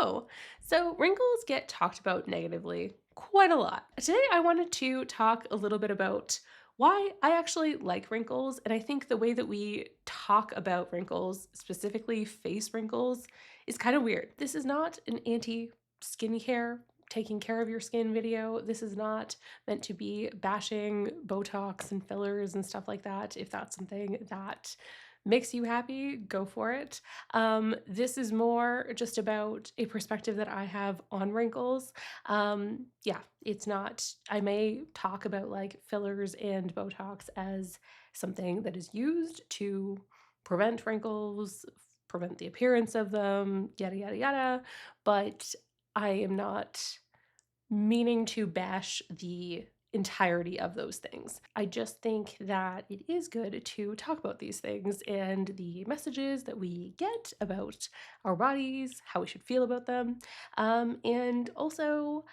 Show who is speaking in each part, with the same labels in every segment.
Speaker 1: Hello. So, wrinkles get talked about negatively quite a lot. Today, I wanted to talk a little bit about why I actually like wrinkles. And I think the way that we talk about wrinkles, specifically face wrinkles, is kind of weird. This is not an anti skincare, taking care of your skin video. This is not meant to be bashing Botox and fillers and stuff like that. If that's something that makes you happy, go for it. This is more just about a perspective that I have on wrinkles. Yeah, it's not, I may talk about like fillers and Botox as something that is used to prevent wrinkles, prevent the appearance of them, yada, yada, yada. But I am not meaning to bash the entirety of those things. I just think that it is good to talk about these things and the messages that we get about our bodies, how we should feel about them. And also,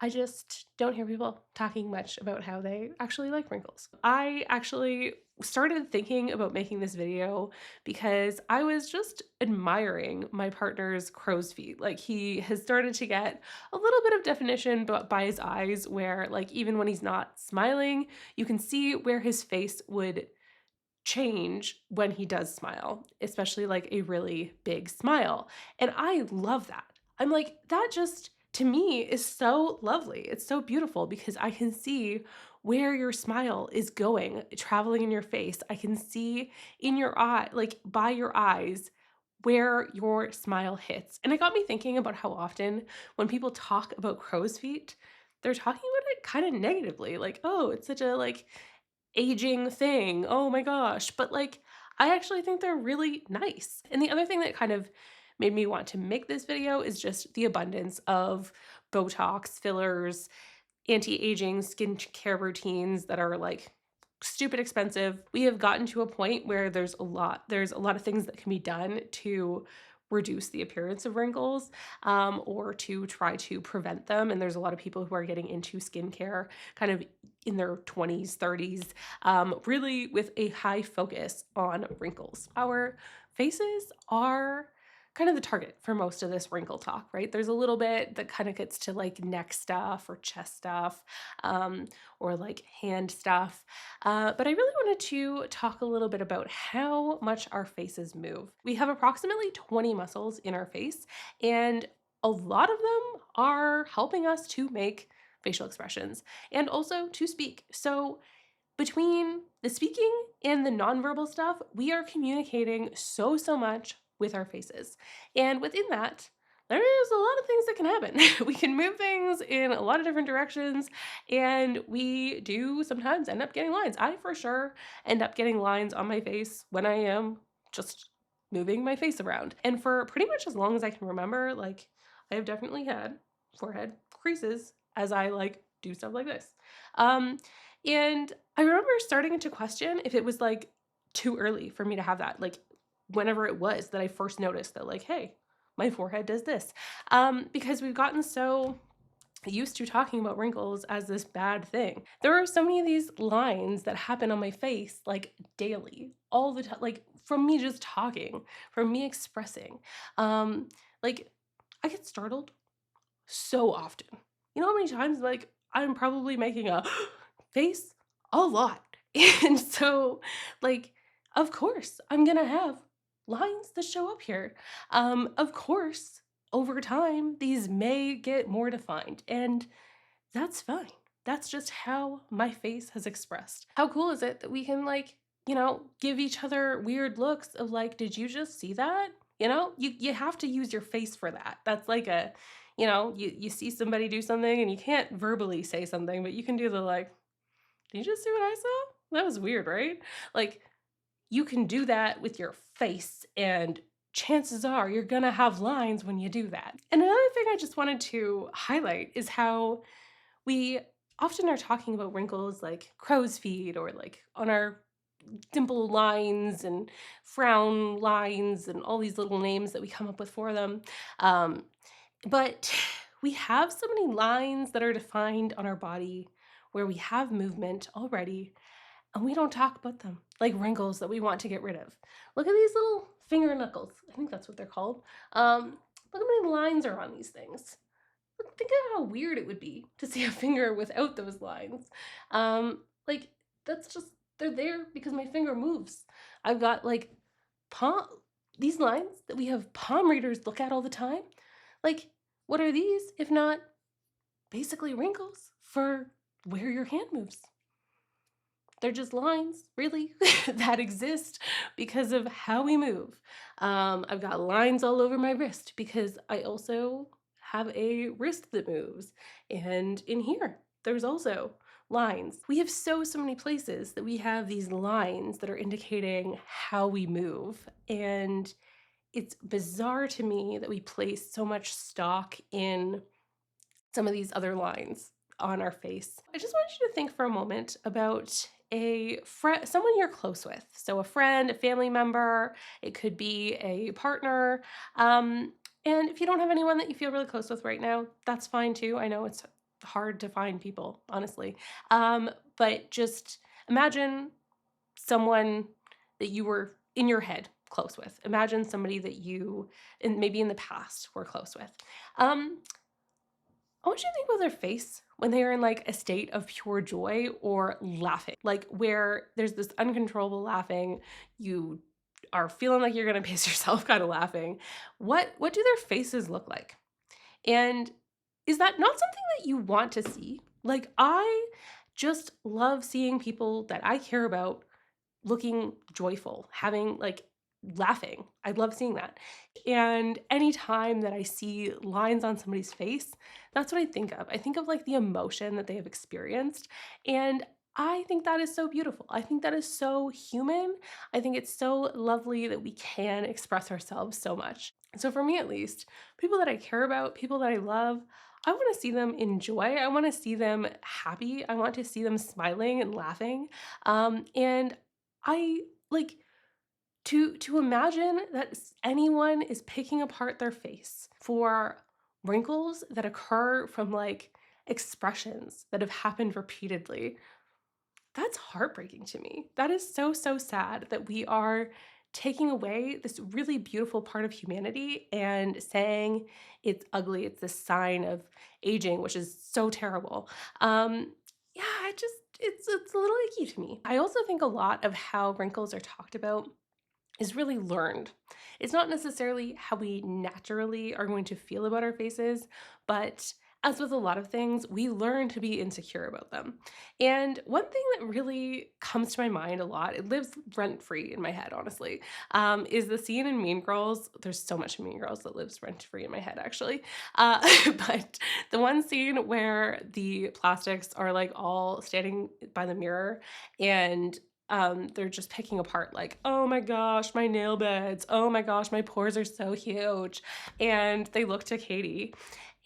Speaker 1: I just don't hear people talking much about how they actually like wrinkles. I actually started thinking about making this video because I was just admiring my partner's crow's feet. Like he has started to get a little bit of definition but by his eyes where like even when he's not smiling, you can see where his face would change when he does smile, especially like a really big smile. And I love that. I'm like, that just to me is so lovely. It's so beautiful because I can see where your smile is going, traveling in your face. I can see in your eye, like by your eyes, where your smile hits. And it got me thinking about how often when people talk about crow's feet, they're talking about it kind of negatively, like, oh, it's such a like aging thing. Oh my gosh. But like, I actually think they're really nice. And the other thing that kind of made me want to make this video is just the abundance of Botox, fillers, anti-aging skincare routines that are like stupid expensive. We have gotten to a point where there's a lot of things that can be done to reduce the appearance of wrinkles or to try to prevent them. And there's a lot of people who are getting into skincare kind of in their 20s, 30s, really with a high focus on wrinkles. Our faces are kind of the target for most of this wrinkle talk, right? There's a little bit that kind of gets to like neck stuff or chest stuff or like hand stuff. But I really wanted to talk a little bit about how much our faces move. We have approximately 20 muscles in our face, and a lot of them are helping us to make facial expressions and also to speak. So between the speaking and the nonverbal stuff, we are communicating so much with our faces. And within that, there's a lot of things that can happen. We can move things in a lot of different directions, and we do sometimes end up getting lines. I for sure end up getting lines on my face when I am just moving my face around. And for pretty much as long as I can remember, like I have definitely had forehead creases as I like do stuff like this. Um, and I remember starting to question if it was like too early for me to have that, like whenever it was that I first noticed that, like, hey, my forehead does this. Because we've gotten so used to talking about wrinkles as this bad thing. There are so many of these lines that happen on my face like daily, all the time, like from me just talking, from me expressing. Um, like I get startled so often. You know how many times like I'm probably making a face? A lot. And so like of course I'm gonna have lines that show up here. Of course, over time these may get more defined and that's fine. That's just how my face has expressed. How cool is it that we can like, give each other weird looks of like, did you just see that? You have to use your face for that. That's like a, you see somebody do something and you can't verbally say something, but you can do the like, did you just see what I saw? That was weird, right? Like you can do that with your face and chances are you're gonna have lines when you do that. And another thing I just wanted to highlight is how we often are talking about wrinkles like crow's feet or like on our dimple lines and frown lines and all these little names that we come up with for them. Um, but we have so many lines that are defined on our body where we have movement already and we don't talk about them like wrinkles that we want to get rid of. Look at these little finger knuckles. I think that's what they're called. Um, Look how many lines are on these things. Think of how weird it would be to see a finger without those lines. Like that's just they're there because my finger moves. I've got like palm these lines that we have palm readers look at all the time. Like, what are these if not basically wrinkles for where your hand moves? They're just lines, really, that exist because of how we move. I've got lines all over my wrist because I also have a wrist that moves. And in here, there's also lines. We have so many places that we have these lines that are indicating how we move. And it's bizarre to me that we place so much stock in some of these other lines on our face. I just want you to think for a moment about a friend, someone you're close with. So a friend, a family member, it could be a partner. And if you don't have anyone that you feel really close with right now, that's fine too. I know it's hard to find people, honestly. But just imagine someone that you were in your head close with. Imagine somebody that you, and maybe in the past, were close with. Um, I want you to think about their face when they are in like a state of pure joy or laughing, like where there's this uncontrollable laughing, you are feeling like you're gonna piss yourself kind of laughing. What do their faces look like? And is that not something that you want to see? Like I just love seeing people that I care about looking joyful, having like laughing. I love seeing that. And anytime that I see lines on somebody's face, that's what I think of. I think of like the emotion that they have experienced. And I think that is so beautiful. I think that is so human. I think it's so lovely that we can express ourselves so much. So, for me at least, people that I care about, people that I love, I want to see them enjoy. I want to see them happy. I want to see them smiling and laughing. And I like to imagine that anyone is picking apart their face for wrinkles that occur from like expressions that have happened repeatedly. That's heartbreaking to me. That is so sad that we are taking away this really beautiful part of humanity and saying it's ugly. It's this sign of aging, which is so terrible. Yeah, it's a little icky to me. I also think a lot of how wrinkles are talked about is really learned. It's not necessarily how we naturally are going to feel about our faces, but as with a lot of things, we learn to be insecure about them. And one thing that really comes to my mind a lot, it lives rent free in my head, honestly, is the scene in Mean Girls. There's so much in Mean Girls that lives rent free in my head, actually. But the one scene where the plastics are like all standing by the mirror and they're just picking apart like, oh my gosh, my nail beds. Oh my gosh, my pores are so huge. And they look to Katie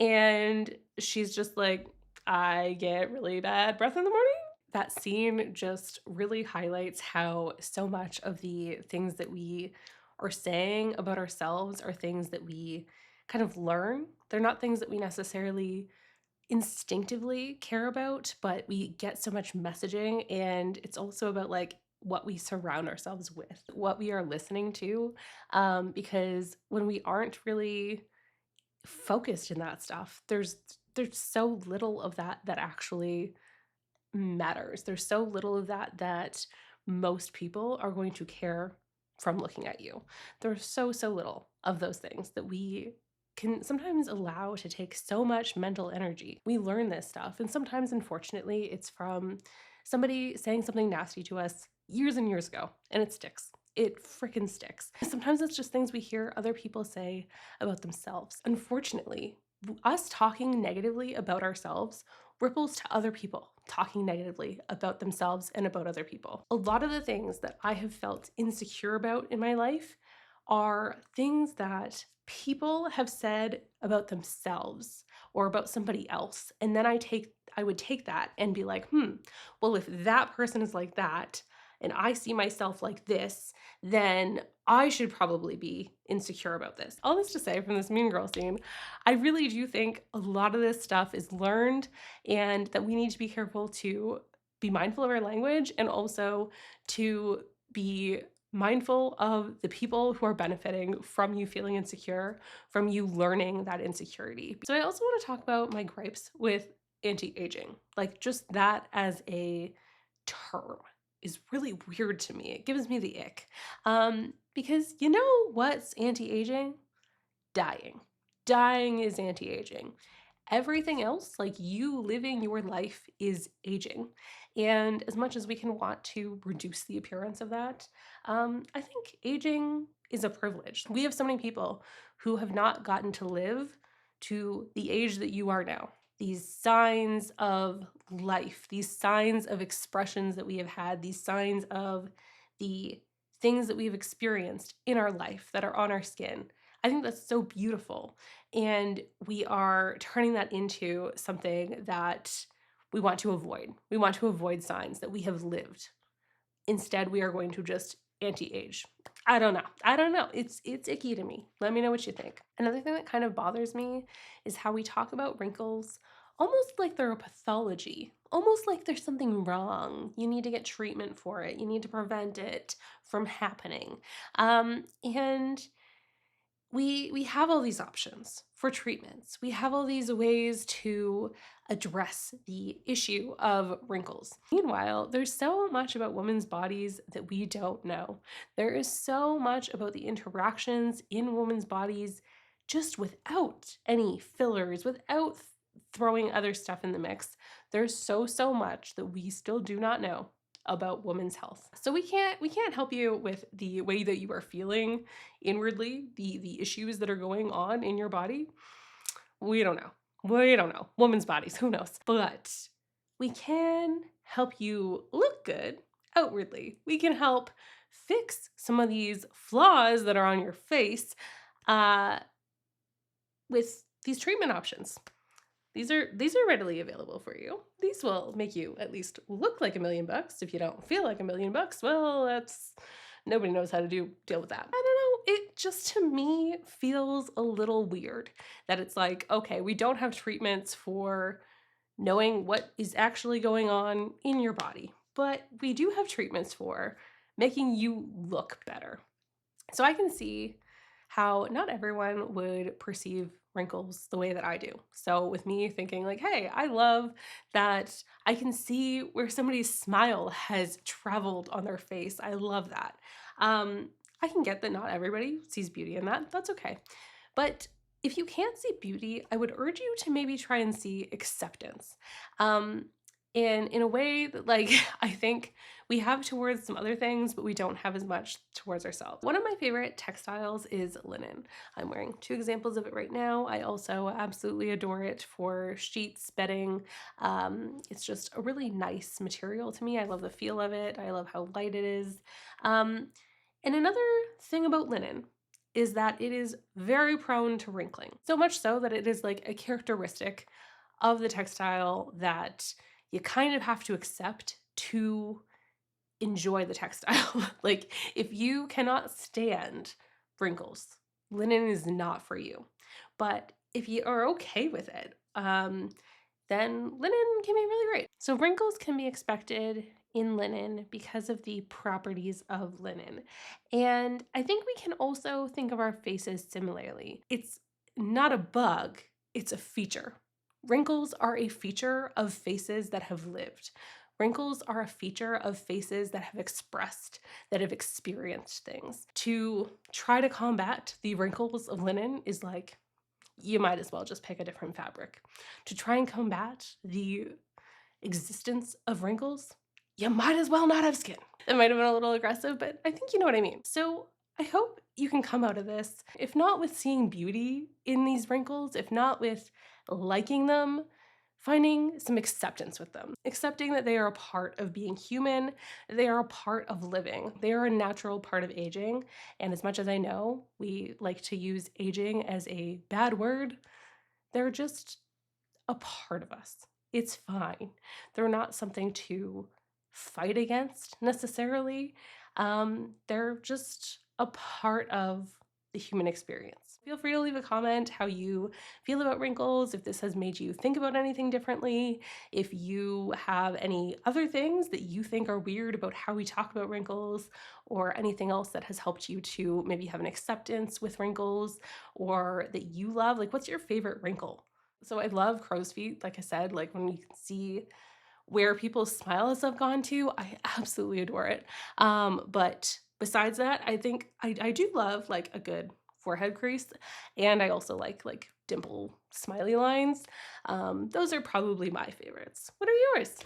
Speaker 1: and she's just like, I get really bad breath in the morning. That scene just really highlights how so much of the things that we are saying about ourselves are things that we kind of learn. They're not things that we necessarily instinctively care about, but we get so much messaging, and it's also about like what we surround ourselves with, what we are listening to, because when we aren't really focused in that stuff, there's so little of that that actually matters. There's so little of that that most people are going to care from looking at you. There's so little of those things that we can sometimes allow to take so much mental energy. We learn this stuff, and sometimes, unfortunately, it's from somebody saying something nasty to us years and years ago, and it sticks. It freaking sticks. Sometimes it's just things we hear other people say about themselves. Unfortunately, us talking negatively about ourselves ripples to other people talking negatively about themselves and about other people. A lot of the things that I have felt insecure about in my life are things that people have said about themselves or about somebody else. And then I would take that and be like, well, if that person is like that and I see myself like this, then I should probably be insecure about this. All this to say from this Mean Girl scene, I really do think a lot of this stuff is learned and that we need to be careful to be mindful of our language and also to be mindful of the people who are benefiting from you feeling insecure, from you learning that insecurity. So I also want to talk about my gripes with anti-aging. Like just that as a term is really weird to me. It gives me the ick. Because you know what's anti-aging? Dying. Dying is anti-aging. Everything else, like you living your life, is aging. And as much as we can want to reduce the appearance of that, I think aging is a privilege. We have so many people who have not gotten to live to the age that you are now. These signs of life, these signs of expressions that we have had, these signs of the things that we've experienced in our life that are on our skin. I think that's so beautiful. And we are turning that into something that we want to avoid. We want to avoid signs that we have lived. Instead, we are going to just anti-age. I don't know. I don't know. It's icky to me. Let me know what you think. Another thing that kind of bothers me is how we talk about wrinkles almost like they're a pathology. Almost like there's something wrong. You need to get treatment for it. You need to prevent it from happening. And we have all these options for treatments. We have all these ways to address the issue of wrinkles. Meanwhile, there's so much about women's bodies that we don't know. There is so much about the interactions in women's bodies just without any fillers, without throwing other stuff in the mix. There's so much that we still do not know about women's health. So we can't help you with the way that you are feeling inwardly, the issues that are going on in your body. We don't know. We don't know. Women's bodies, who knows? But we can help you look good outwardly. We can help fix some of these flaws that are on your face uh, with these treatment options. These are readily available for you. These will make you at least look like $1,000,000. If you don't feel like $1,000,000, well, that's nobody knows how to deal with that. I don't know. It just to me feels a little weird that it's like, okay, we don't have treatments for knowing what is actually going on in your body, but we do have treatments for making you look better. So I can see how not everyone would perceive wrinkles the way that I do. So with me thinking like, hey, I love that I can see where somebody's smile has traveled on their face. I love that. I can get that not everybody sees beauty in that. That's okay. But if you can't see beauty, I would urge you to maybe try and see acceptance. Um, and in a way that like I think we have towards some other things, but we don't have as much towards ourselves. One of my favorite textiles is linen. I'm wearing two examples of it right now. I also absolutely adore it for sheets, bedding. It's just a really nice material to me. I love the feel of it. I love how light it is. Um, and another thing about linen is that it is very prone to wrinkling. So much so that it is like a characteristic of the textile that you kind of have to accept to enjoy the textile. Like, if you cannot stand wrinkles, linen is not for you. But if you are okay with it, then linen can be really great. So wrinkles can be expected in linen because of the properties of linen. And I think we can also think of our faces similarly. It's not a bug, it's a feature. Wrinkles are a feature of faces that have lived. Wrinkles are a feature of faces that have expressed, that have experienced things. To try to combat the wrinkles of linen is like, you might as well just pick a different fabric. To try and combat the existence of wrinkles, you might as well not have skin. That might have been a little aggressive, but I think you know what I mean. So I hope you can come out of this, if not with seeing beauty in these wrinkles, if not with liking them, finding some acceptance with them, accepting that they are a part of being human, they are a part of living, they are a natural part of aging. And as much as I know we like to use aging as a bad word, they're just a part of us. It's fine. They're not something to fight against necessarily. They're just a part of the human experience. Feel free to leave a comment how you feel about wrinkles, if this has made you think about anything differently, if you have any other things that you think are weird about how we talk about wrinkles, or anything else that has helped you to maybe have an acceptance with wrinkles or that you love. Like, what's your favorite wrinkle? So I love crow's feet, like I said, like when you can see where people's smiles have gone to, I absolutely adore it. But besides that, I think I do love like a good forehead crease, and I also like dimple smiley lines. Those are probably my favorites. What are yours?